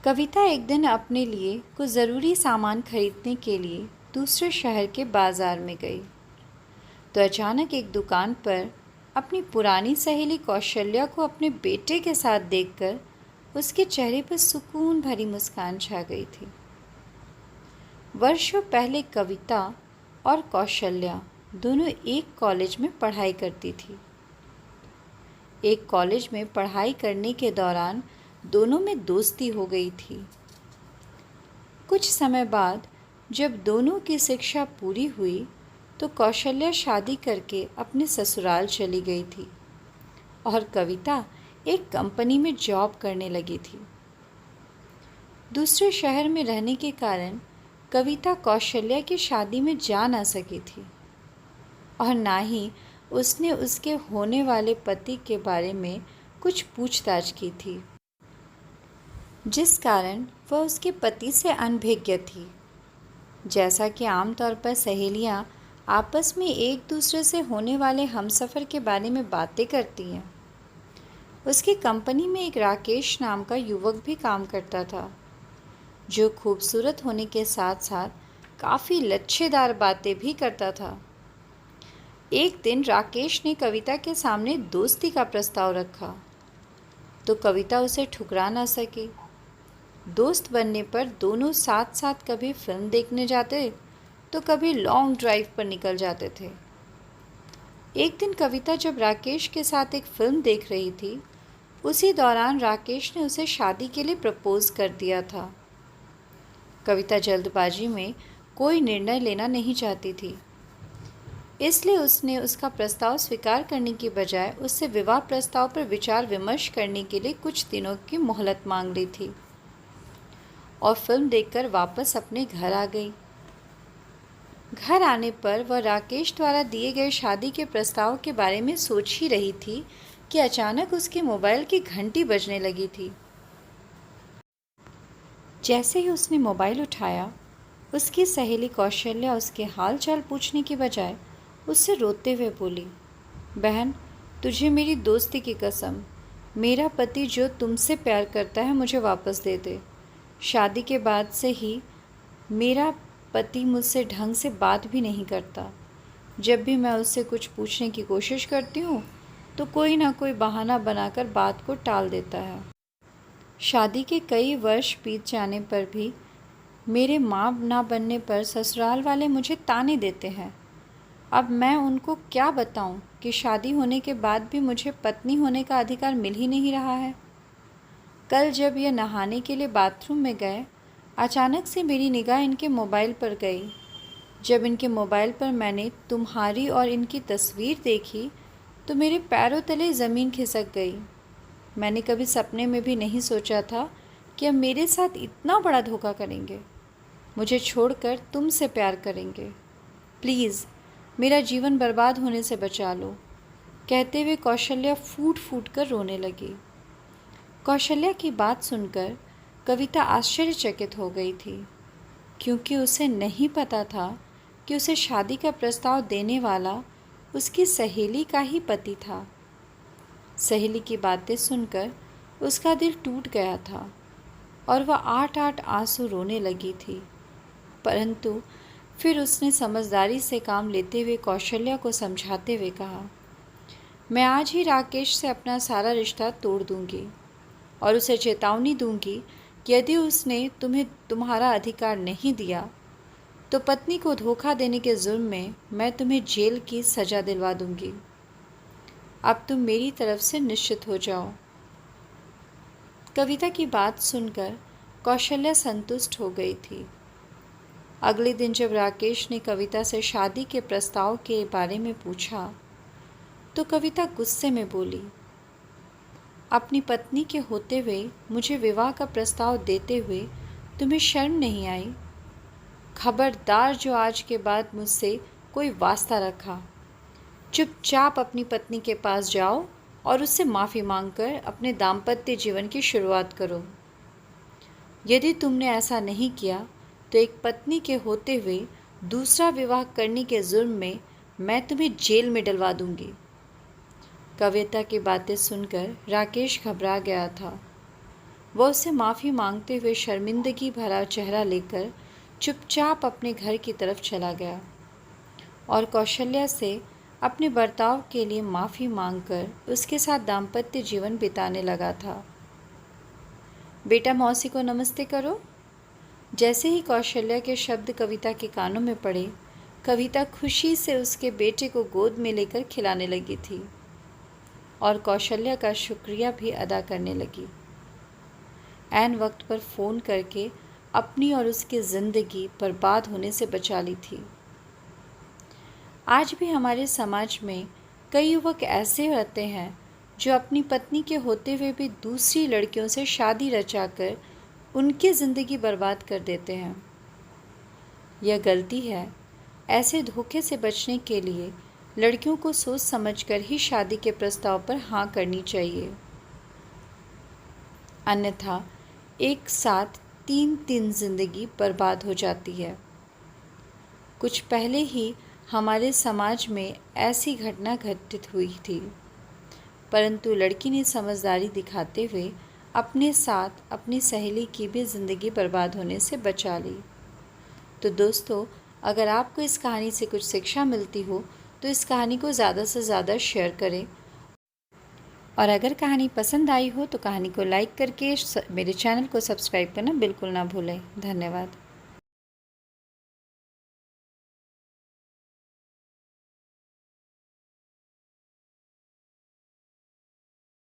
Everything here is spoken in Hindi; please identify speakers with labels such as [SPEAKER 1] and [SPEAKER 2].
[SPEAKER 1] कविता एक दिन अपने लिए कुछ ज़रूरी सामान खरीदने के लिए दूसरे शहर के बाज़ार में गई तो अचानक एक दुकान पर अपनी पुरानी सहेली कौशल्या को अपने बेटे के साथ देखकर उसके चेहरे पर सुकून भरी मुस्कान छा गई थी। वर्षों पहले कविता और कौशल्या दोनों एक कॉलेज में पढ़ाई करती थी। एक कॉलेज में पढ़ाई करने के दौरान दोनों में दोस्ती हो गई थी। कुछ समय बाद जब दोनों की शिक्षा पूरी हुई तो कौशल्या शादी करके अपने ससुराल चली गई थी और कविता एक कंपनी में जॉब करने लगी थी। दूसरे शहर में रहने के कारण कविता कौशल्या की शादी में जा ना सकी थी और ना ही उसने उसके होने वाले पति के बारे में कुछ पूछताछ की थी, जिस कारण वह उसके पति से अनभिज्ञ थी। जैसा कि आमतौर पर सहेलियां आपस में एक दूसरे से होने वाले हमसफ़र के बारे में बातें करती हैं, उसकी कंपनी में एक राकेश नाम का युवक भी काम करता था, जो खूबसूरत होने के साथ साथ काफ़ी लच्छेदार बातें भी करता था। एक दिन राकेश ने कविता के सामने दोस्ती का प्रस्ताव रखा तो कविता उसे ठुकरा ना सकी। दोस्त बनने पर दोनों साथ साथ कभी फिल्म देखने जाते तो कभी लॉन्ग ड्राइव पर निकल जाते थे। एक दिन कविता जब राकेश के साथ एक फिल्म देख रही थी, उसी दौरान राकेश ने उसे शादी के लिए प्रपोज कर दिया था। कविता जल्दबाजी में कोई निर्णय लेना नहीं चाहती थी, इसलिए उसने उसका प्रस्ताव स्वीकार करने की बजाय उससे विवाह प्रस्ताव पर विचार विमर्श करने के लिए कुछ दिनों की मोहलत मांग ली थी और फिल्म देखकर वापस अपने घर आ गई। घर आने पर वह राकेश द्वारा दिए गए शादी के प्रस्ताव के बारे में सोच ही रही थी कि अचानक उसके मोबाइल की घंटी बजने लगी थी। जैसे ही उसने मोबाइल उठाया, उसकी सहेली कौशल्या उसके हाल चाल पूछने की बजाय उससे रोते हुए बोली, बहन, तुझे मेरी दोस्ती की कसम, मेरा पति जो तुमसे प्यार करता है मुझे वापस दे दे। शादी के बाद से ही मेरा पति मुझसे ढंग से बात भी नहीं करता। जब भी मैं उससे कुछ पूछने की कोशिश करती हूँ तो कोई ना कोई बहाना बनाकर बात को टाल देता है। शादी के कई वर्ष बीत जाने पर भी मेरे माँ ना बनने पर ससुराल वाले मुझे ताने देते हैं। अब मैं उनको क्या बताऊं कि शादी होने के बाद भी मुझे पत्नी होने का अधिकार मिल ही नहीं रहा है। कल जब ये नहाने के लिए बाथरूम में गए, अचानक से मेरी निगाह इनके मोबाइल पर गई। जब इनके मोबाइल पर मैंने तुम्हारी और इनकी तस्वीर देखी तो मेरे पैरों तले ज़मीन खिसक गई। मैंने कभी सपने में भी नहीं सोचा था कि अब मेरे साथ इतना बड़ा धोखा करेंगे, मुझे छोड़कर तुमसे प्यार करेंगे। प्लीज़ मेरा जीवन बर्बाद होने से बचा लो। कहते हुए कौशल्या फूट फूट कर रोने लगी। कौशल्या की बात सुनकर कविता आश्चर्यचकित हो गई थी, क्योंकि उसे नहीं पता था कि उसे शादी का प्रस्ताव देने वाला उसकी सहेली का ही पति था। सहेली की बातें सुनकर उसका दिल टूट गया था और वह आठ आठ आंसू रोने लगी थी, परंतु फिर उसने समझदारी से काम लेते हुए कौशल्या को समझाते हुए कहा, मैं आज ही राकेश से अपना सारा रिश्ता तोड़ दूंगी और उसे चेतावनी दूंगी कि यदि उसने तुम्हें तुम्हारा अधिकार नहीं दिया तो पत्नी को धोखा देने के जुर्म में मैं तुम्हें जेल की सज़ा दिलवा दूंगी। अब तुम मेरी तरफ से निश्चित हो जाओ। कविता की बात सुनकर कौशल्या संतुष्ट हो गई थी। अगले दिन जब राकेश ने कविता से शादी के प्रस्ताव के बारे में पूछा तो कविता गुस्से में बोली, अपनी पत्नी के होते हुए मुझे विवाह का प्रस्ताव देते हुए तुम्हें शर्म नहीं आई? खबरदार जो आज के बाद मुझसे कोई वास्ता रखा, चुपचाप अपनी पत्नी के पास जाओ और उससे माफ़ी मांगकर अपने दाम्पत्य जीवन की शुरुआत करो। यदि तुमने ऐसा नहीं किया तो एक पत्नी के होते हुए दूसरा विवाह करने के जुर्म में मैं तुम्हें जेल में डलवा दूंगी। कविता की बातें सुनकर राकेश घबरा गया था। वह उससे माफ़ी मांगते हुए शर्मिंदगी भरा चेहरा लेकर चुपचाप अपने घर की तरफ चला गया और कौशल्या से अपने बर्ताव के लिए माफ़ी मांगकर उसके साथ दाम्पत्य जीवन बिताने लगा था। बेटा मौसी को नमस्ते करो। जैसे ही कौशल्या के शब्द कविता के कानों में पड़े, कविता खुशी से उसके बेटे को गोद में लेकर खिलाने लगी थी और कौशल्या का शुक्रिया भी अदा करने लगी। ऐन वक्त पर फ़ोन करके अपनी और उसकी ज़िंदगी बर्बाद होने से बचा ली थी। आज भी हमारे समाज में कई युवक ऐसे रहते हैं जो अपनी पत्नी के होते हुए भी दूसरी लड़कियों से शादी रचाकर उनकी ज़िंदगी बर्बाद कर देते हैं। यह गलती है। ऐसे धोखे से बचने के लिए लड़कियों को सोच समझकर ही शादी के प्रस्ताव पर हाँ करनी चाहिए, अन्यथा एक साथ तीन ज़िंदगी बर्बाद हो जाती है। कुछ पहले ही हमारे समाज में ऐसी घटना घटित हुई थी, परंतु लड़की ने समझदारी दिखाते हुए अपने साथ अपनी सहेली की भी ज़िंदगी बर्बाद होने से बचा ली। तो दोस्तों, अगर आपको इस कहानी से कुछ शिक्षा मिलती हो तो इस कहानी को ज़्यादा से ज़्यादा शेयर करें और अगर कहानी पसंद आई हो तो कहानी को लाइक करके मेरे चैनल को सब्सक्राइब करना बिल्कुल ना भूलें। धन्यवाद।